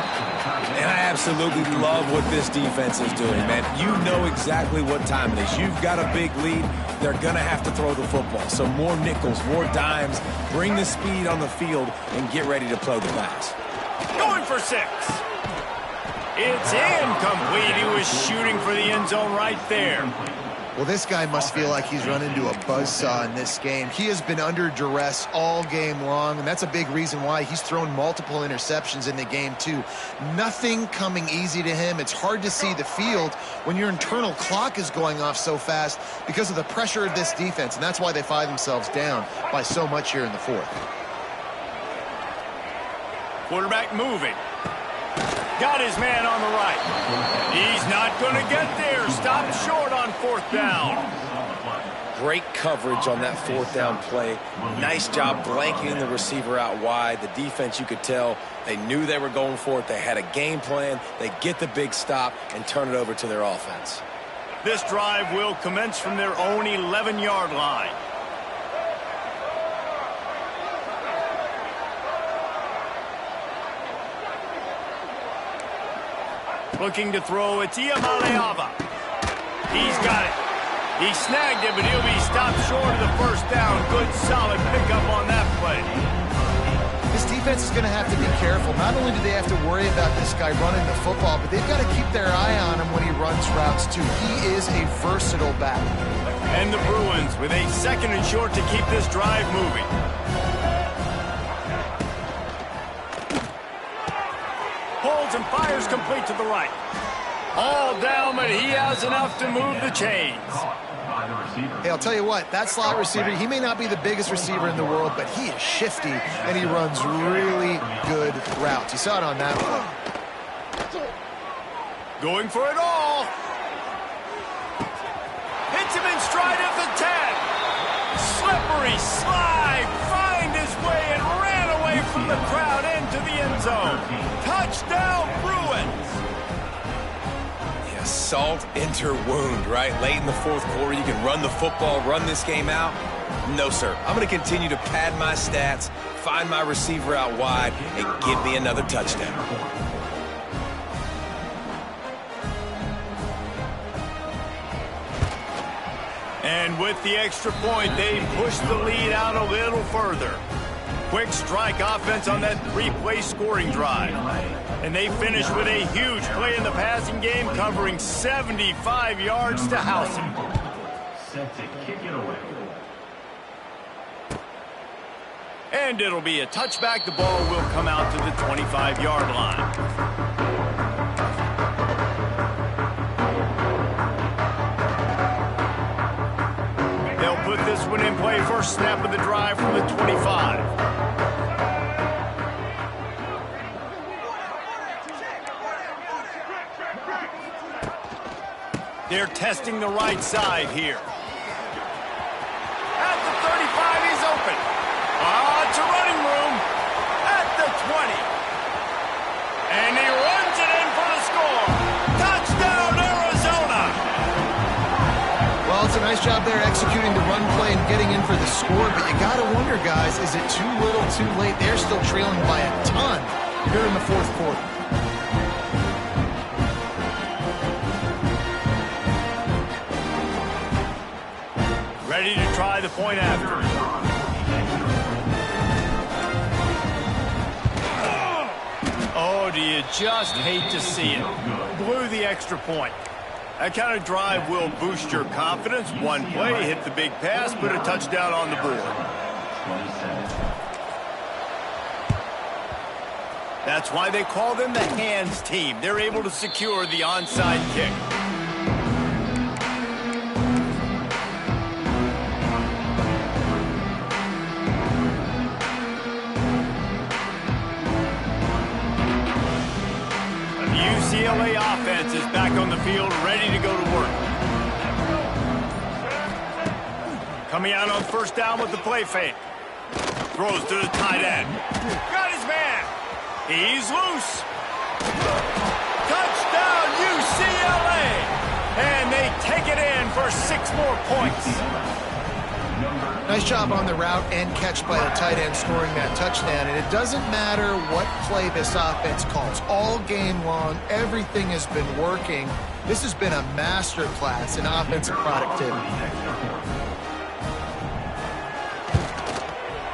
And I absolutely love what this defense is doing, man. You know exactly what time it is. You've got a big lead. They're going to have to throw the football. So more nickels, more dimes, bring the speed on the field, and get ready to play the pass. Going for 6. It's incomplete. He was shooting for the end zone right there. Well, this guy must feel like he's run into a buzzsaw in this game. He has been under duress all game long, and that's a big reason why he's thrown multiple interceptions in the game, too. Nothing coming easy to him. It's hard to see the field when your internal clock is going off so fast because of the pressure of this defense, and that's why they find themselves down by so much here in the fourth. Quarterback moving. Got his man on the right. He's not going to get there. Stopped short on fourth down. Great coverage on that fourth down play. Nice job blanketing the receiver out wide. The defense, you could tell, they knew they were going for it. They had a game plan. They get the big stop and turn it over to their offense. This drive will commence from their own 11-yard line. Looking to throw, it's Iamaleava. He's got it. He snagged it, but he'll be stopped short of the first down. Good, solid pickup on that play. This defense is going to have to be careful. Not only do they have to worry about this guy running the football, but they've got to keep their eye on him when he runs routes, too. He is a versatile back. And the Bruins with a 2nd and short to keep this drive moving. Holds and fires complete to the right. All down, but he has enough to move the chains. Hey, I'll tell you what, that slot receiver, he may not be the biggest receiver in the world, but he is shifty, and he runs really good routes. You saw it on that one. Going for it all. Hits him in stride of the 10. Slippery slide, find his way and ran away from the crowd into the end zone. Touchdown, Bruins. Yeah, salt enter wound, right? Late in the fourth quarter, you can run the football, run this game out. No, sir. I'm going to continue to pad my stats, find my receiver out wide, and give me another touchdown. And with the extra point, they push the lead out a little further. Quick strike offense on that 3-play scoring drive. And they finish with a huge play in the passing game, covering 75 yards to house him. Set to kick it away. And it'll be a touchback. The ball will come out to the 25-yard line. Put this one in play. First snap of the drive from the 25. They're testing the right side here. At the 35, he's open. To running room. At the 20. And he runs it in for the score. Touchdown, Arizona! Well, it's a nice job there executing the run play and getting in for the score, but you got to wonder, guys, is it too little, too late? They're still trailing by a ton here in the fourth quarter. Ready to try the point after. Oh, do you just hate to see it? Blew the extra point. That kind of drive will boost your confidence. One play, hit the big pass, put a touchdown on the board. That's why they call them the hands team. They're able to secure the onside kick. UCLA offense is back on the field, ready to go to work. Coming out on first down with the play fake. Throws to the tight end. Got his man. He's loose. Touchdown, UCLA. And they take it in for 6 more points. Nice job on the route and catch by the tight end scoring that touchdown. And it doesn't matter what play this offense calls. All game long, everything has been working. This has been a masterclass in offensive productivity.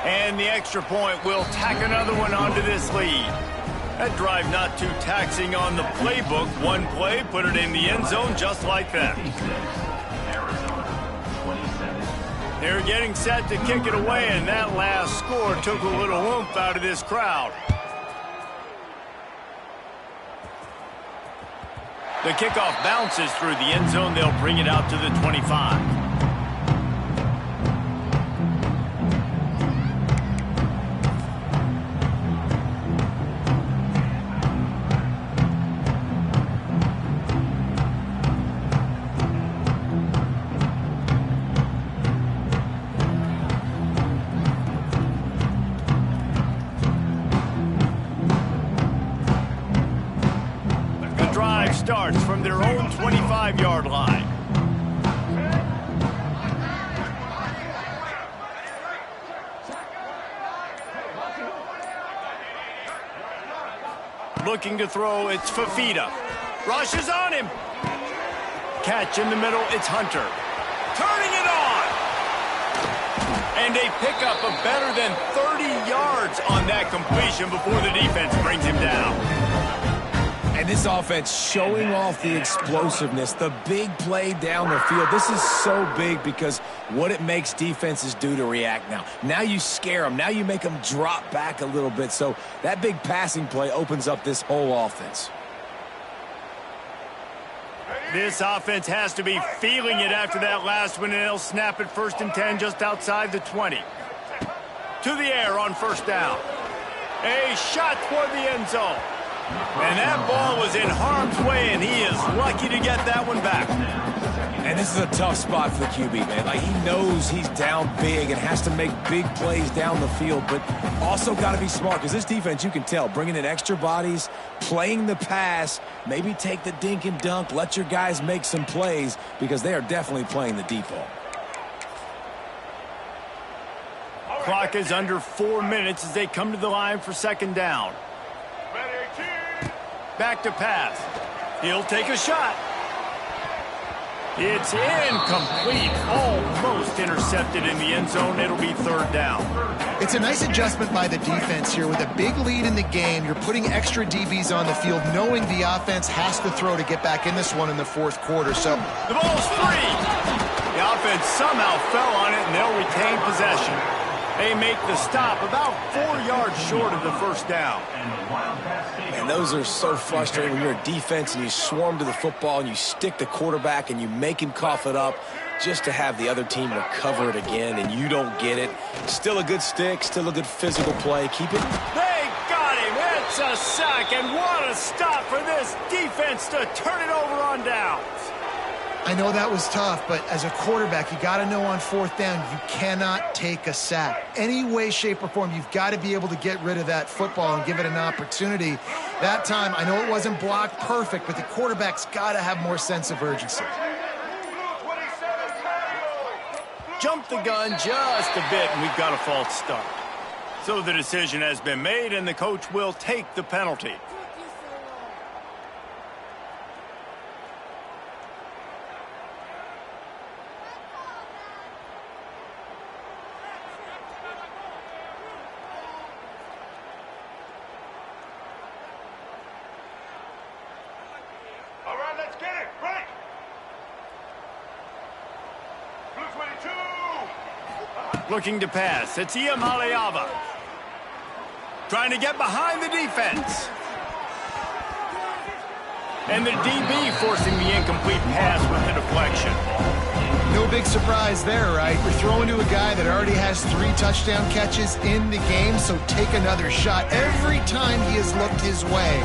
And the extra point will tack another one onto this lead. That drive not too taxing on the playbook. One play, put it in the end zone just like that. They're getting set to kick it away, and that last score took a little oomph out of this crowd. The kickoff bounces through the end zone. They'll bring it out to the 25. starts from their own 25-yard line. Looking to throw, it's Fafita. Rushes on him. Catch in the middle, it's Hunter. Turning it on. And a pickup of better than 30 yards on that completion before the defense brings him down. And this offense showing off the explosiveness, the big play down the field. This is so big because what it makes defenses do to react now. Now you scare them. Now you make them drop back a little bit. So that big passing play opens up this whole offense. This offense has to be feeling it after that last one, and they'll snap it 1st and 10 just outside the 20. To the air on 1st down. A shot toward the end zone. And that ball was in harm's way, and he is lucky to get that one back. And this is a tough spot for the QB, man. Like, he knows he's down big and has to make big plays down the field, but also got to be smart because this defense, you can tell, bringing in extra bodies, playing the pass, maybe take the dink and dunk, let your guys make some plays because they are definitely playing the deep ball. Clock is under 4 minutes as they come to the line for 2nd down. Back to pass. He'll take a shot. It's incomplete. Almost intercepted in the end zone. It'll be 3rd down. It's a nice adjustment by the defense here. With a big lead in the game, you're putting extra DBs on the field, knowing the offense has to throw to get back in this one in the 4th quarter. So the ball's free. The offense somehow fell on it, and they'll retain possession. They make the stop about 4 yards short of the 1st down. And those are so frustrating when you're a defense and you swarm to the football and you stick the quarterback and you make him cough it up just to have the other team recover it again and you don't get it. Still a good stick, still a good physical play. Keep it. They got him. It's a sack, and what a stop for this defense to turn it over on downs. I know that was tough, but as a quarterback, you got to know on 4th down, you cannot take a sack. Any way, shape, or form, you've got to be able to get rid of that football and give it an opportunity. That time, I know it wasn't blocked perfect, but the quarterback's got to have more sense of urgency. Jump the gun just a bit, and we've got a false start. So the decision has been made, and the coach will take the penalty. Looking to pass. It's Iamaleava. Trying to get behind the defense. And the DB forcing the incomplete pass with the deflection. No big surprise there, right? You're throwing to a guy that already has 3 touchdown catches in the game, so take another shot. Every time he has looked his way,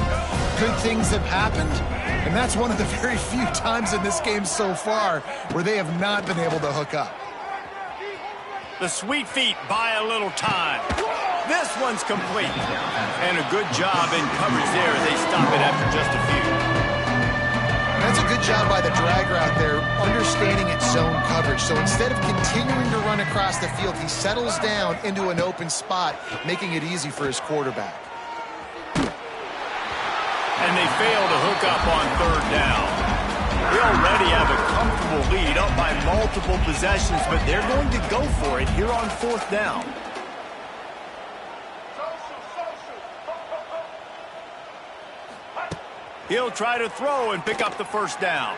good things have happened, and that's one of the very few times in this game so far where they have not been able to hook up. The sweet feet buy a little time. This one's complete. And a good job in coverage there as they stop it after just a few. That's a good job by the drag route there, understanding its zone coverage. So instead of continuing to run across the field, he settles down into an open spot, making it easy for his quarterback. And they fail to hook up on 3rd down. They already have a comfortable lead up by multiple possessions, but they're going to go for it here on 4th down. He'll try to throw and pick up the 1st down.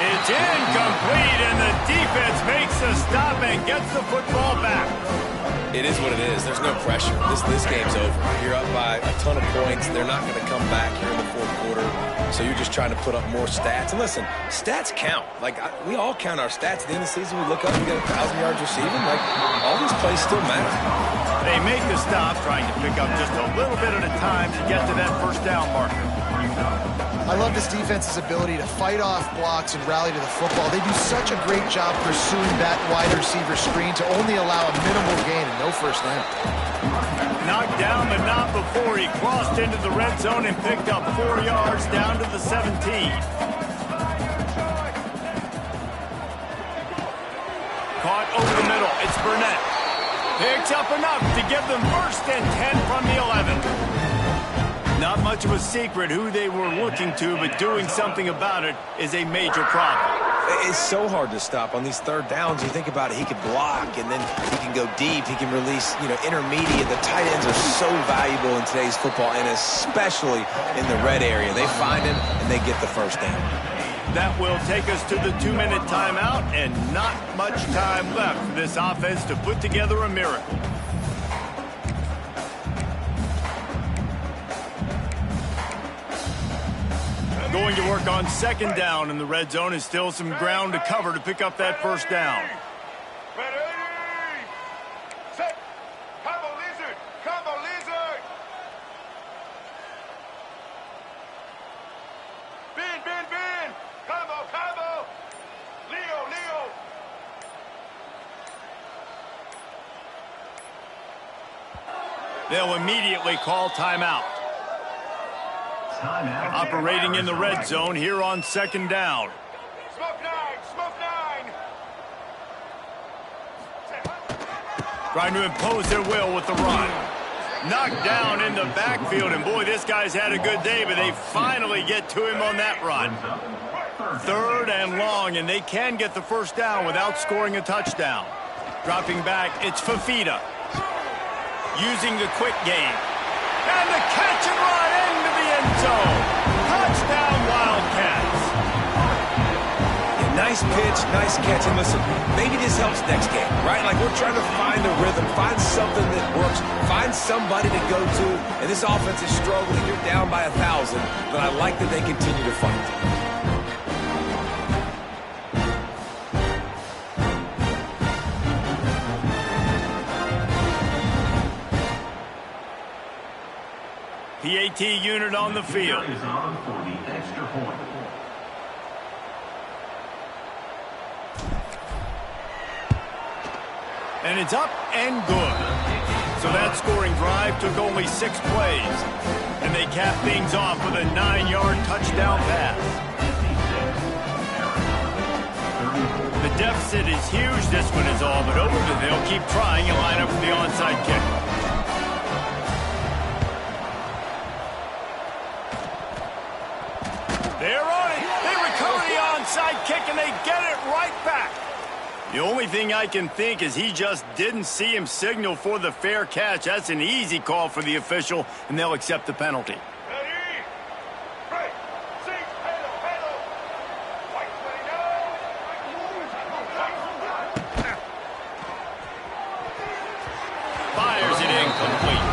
It's incomplete, and the defense makes the stop and gets the football back. It is what it is. There's no pressure. This game's over. You're up by a ton of points. They're not going to come back here in the 4th quarter. So you're just trying to put up more stats. And listen, stats count. Like, we all count our stats at the end of the season. We look up, we got 1,000 yards receiving. Like, all these plays still matter. They make the stop, trying to pick up just a little bit at a time to get to that 1st down marker. I love this defense's ability to fight off blocks and rally to the football. They do such a great job pursuing that wide receiver screen to only allow a minimal gain and no first down. Knocked down, but not before he crossed into the red zone and picked up 4 yards down to the 17. Caught over the middle. It's Burnett. Picks up enough to give them first and 10 from the 11. Not much of a secret who they were looking to, but doing something about it is a major problem. It's so hard to stop on these third downs. You think about it, he can block, and then he can go deep. He can release, intermediate. The tight ends are so valuable in today's football, and especially in the red area. They find him, and they get the first down. That will take us to the 2-minute timeout, and not much time left for this offense to put together a miracle. Going to work on second down in the red zone, and still some ground to cover to pick up that first down. Ready, set, combo lizard, combo lizard. Bin, combo, Leo. They'll immediately call timeout. Operating in the red zone here on second down. Smoke nine. Trying to impose their will with the run. Knocked down in the backfield, and boy, this guy's had a good day, but they finally get to him on that run. 3rd and long, and they can get the first down without scoring a touchdown. Dropping back, it's Fafita. Using the quick game. And the catch and run into the end zone. Touchdown, Wildcats. Yeah, nice pitch, nice catch. And listen, maybe this helps next game, right? Like, we're trying to find a rhythm, find something that works, find somebody to go to. And this offense is struggling. You're down by 1,000, but I like that they continue to fight. PAT unit on the field. Is on for the extra point. And it's up and good. So that scoring drive took only 6 plays. And they cap things off with a 9-yard touchdown pass. The deficit is huge. This one is all but over, but they'll keep trying and line up for the onside kick. They're on it. They recover the onside kick, and they get it right back. The only thing I can think is he just didn't see him signal for the fair catch. That's an easy call for the official, and they'll accept the penalty. Ready, break, six, pedal. White 29. Fires it incomplete.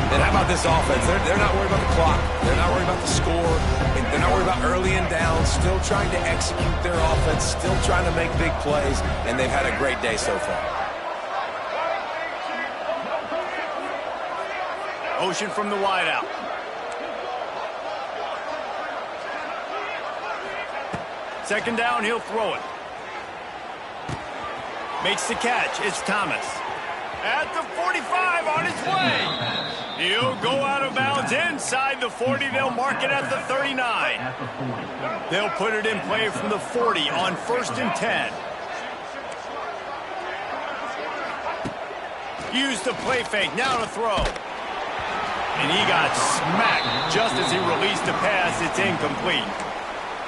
And how about this offense? They're not worried about the clock. They're not worried about the score. They're not worried about early and down. Still trying to execute their offense. Still trying to make big plays. And they've had a great day so far. Motion from the wideout. Second down, he'll throw it. Makes the catch. It's Thomas. At the 45 on his way. He'll go out of bounds inside the 40. They'll mark it at the 39. They'll put it in play from the 40 on 1st and 10. Use the play fake. Now to throw. And he got smacked just as he released the pass. It's incomplete.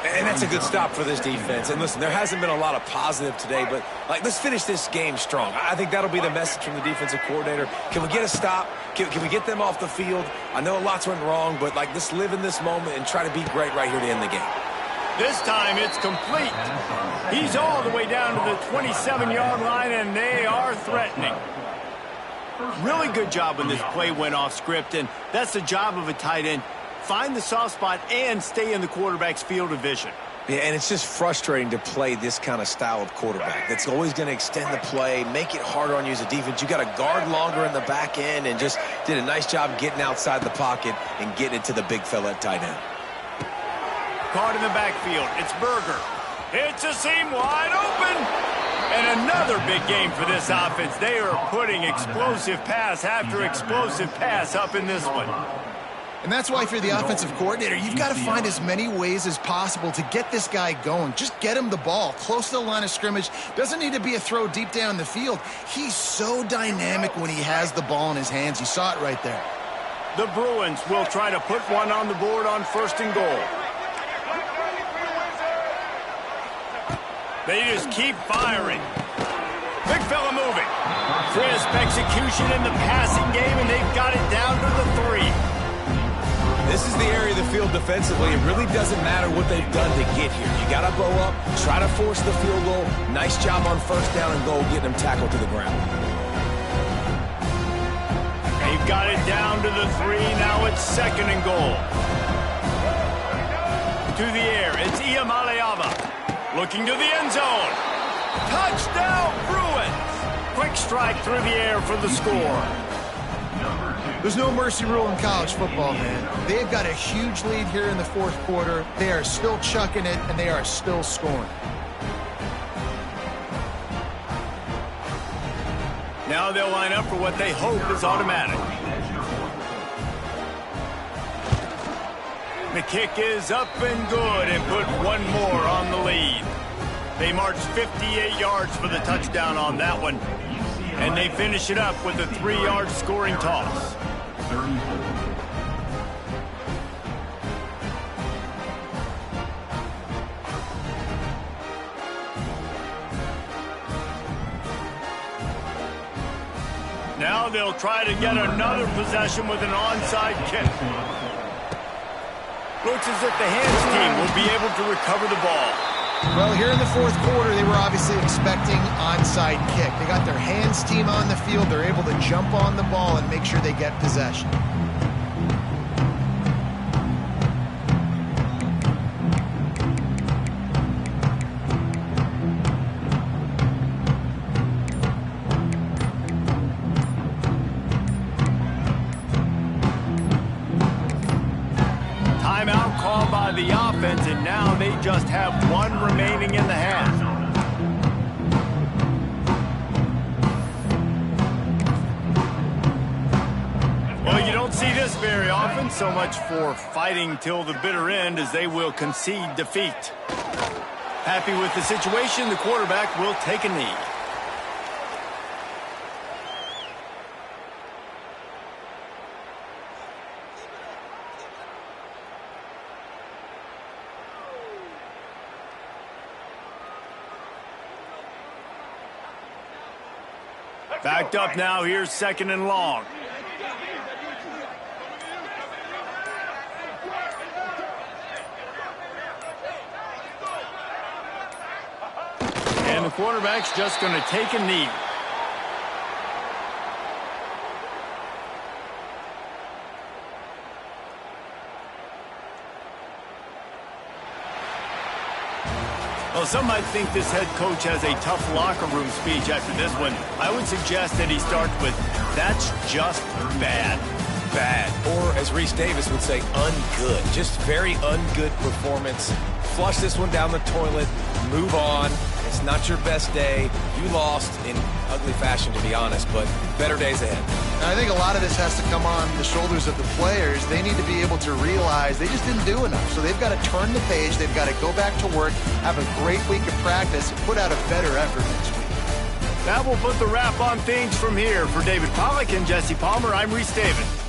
And that's a good stop for this defense. And listen, there hasn't been a lot of positive today, but let's finish this game strong. I think that'll be the message from the defensive coordinator. Can we get a stop? Can we get them off the field? I know lots went wrong, but let's live in this moment and try to be great right here to end the game. This time it's complete. He's all the way down to the 27-yard line, and they are threatening. Really good job when this play went off script, and that's the job of a tight end. Find the soft spot and stay in the quarterback's field of vision. Yeah, and it's just frustrating to play this kind of style of quarterback. That's always going to extend the play, make it harder on you as a defense. You got to guard longer in the back end, and just did a nice job getting outside the pocket and getting it to the big fella at tight end. caught in the backfield. It's Berger. It's a seam wide open. And another big game for this offense. They are putting explosive pass after explosive pass up in this one. And that's why if you're the offensive coordinator, you've got to find as many ways as possible to get this guy going. Just get him the ball close to the line of scrimmage. Doesn't need to be a throw deep down the field. He's so dynamic when he has the ball in his hands. You saw it right there. The Bruins will try to put one on the board on 1st and goal. They just keep firing. Big fella moving. Crisp execution in the passing game, and they've got it down to the 3. This is the area of the field defensively. It really doesn't matter what they've done to get here. You got to bow up, try to force the field goal. Nice job on 1st down and goal, getting them tackled to the ground. They've got it down to the 3. Now it's 2nd and goal. To the air, it's Iamaleava. Looking to the end zone. Touchdown, Bruins! Quick strike through the air for the score. There's no mercy rule in college football, man. They've got a huge lead here in the 4th quarter. They are still chucking it, and they are still scoring. Now they'll line up for what they hope is automatic. The kick is up and good and put one more on the lead. They march 58 yards for the touchdown on that one. And they finish it up with a 3-yard scoring toss. Now they'll try to get another possession with an onside kick. Looks as if the hands team will be able to recover the ball. Well, here in the 4th quarter, they were obviously expecting onside kick. They got their hands team on the field. They're able to jump on the ball and make sure they get possession. Timeout called by the offense, and now they just have one remaining in the half. Well, you don't see this very often. So much for fighting till the bitter end, as they will concede defeat. Happy with the situation, the quarterback will take a knee. Backed up now, here's 2nd and long. And the quarterback's just going to take a knee. Well, some might think this head coach has a tough locker room speech after this one. I would suggest that he starts with, "That's just bad." Bad. Or, as Reese Davis would say, ungood. Just very ungood performance. Flush this one down the toilet. Move on. It's not your best day. You lost in ugly fashion, to be honest, but better days ahead. Now, I think a lot of this has to come on the shoulders of the players. They need to be able to realize they just didn't do enough. So they've got to turn the page. They've got to go back to work, have a great week of practice, and put out a better effort next week. That will put the wrap on things from here. For David Pollack and Jesse Palmer, I'm Reese Davis.